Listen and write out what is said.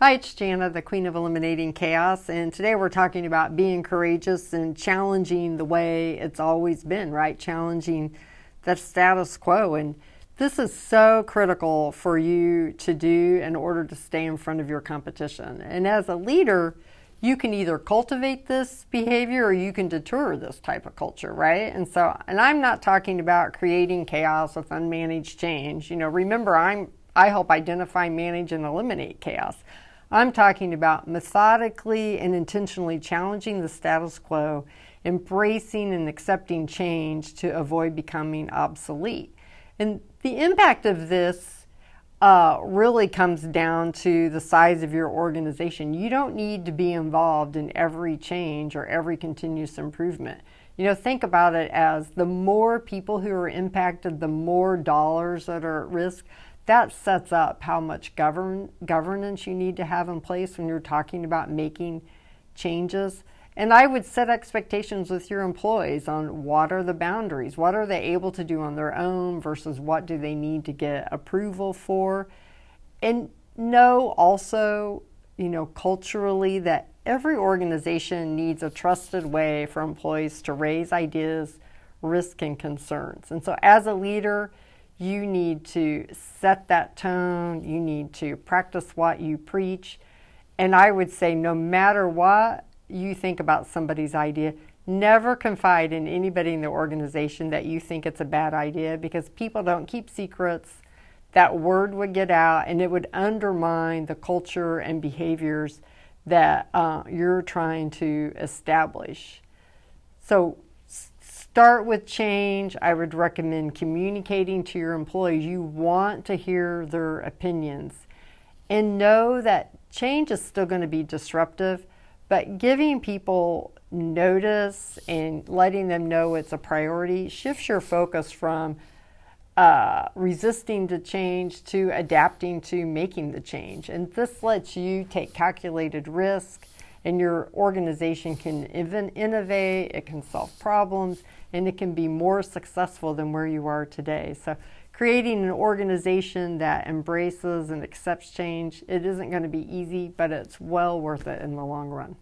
Hi, it's Jana, the Queen of Eliminating Chaos, and today we're talking about being courageous and challenging the way it's always been, right? Challenging the status quo. And this is so critical for you to do in order to stay in front of your competition. And as a leader, you can either cultivate this behavior or you can deter this type of culture, right? And I'm not talking about creating chaos with unmanaged change. Remember, I help identify, manage, and eliminate chaos. I'm talking about methodically and intentionally challenging the status quo, embracing and accepting change to avoid becoming obsolete. And the impact of this really comes down to the size of your organization. You don't need to be involved in every change or every continuous improvement. Think about it as the more people who are impacted, the more dollars that are at risk. That sets up how much governance you need to have in place when you're talking about making changes. And I would set expectations with your employees on what are the boundaries, what are they able to do on their own versus what do they need to get approval for. And know also, culturally that every organization needs a trusted way for employees to raise ideas, risk, and concerns. And so as a leader, you need to set that tone. You need to practice what you preach. And I would say no matter what you think about somebody's idea, never confide in anybody in the organization that you think it's a bad idea, because people don't keep secrets. That word would get out and it would undermine the culture and behaviors that you're trying to establish. So start with change. I would recommend communicating to your employees. You want to hear their opinions. And know that change is still going to be disruptive, but giving people notice and letting them know it's a priority shifts your focus from resisting the change to adapting to making the change. And this lets you take calculated risk, and your organization can even innovate, it can solve problems, and it can be more successful than where you are today. So creating an organization that embraces and accepts change, it isn't going to be easy, but it's well worth it in the long run.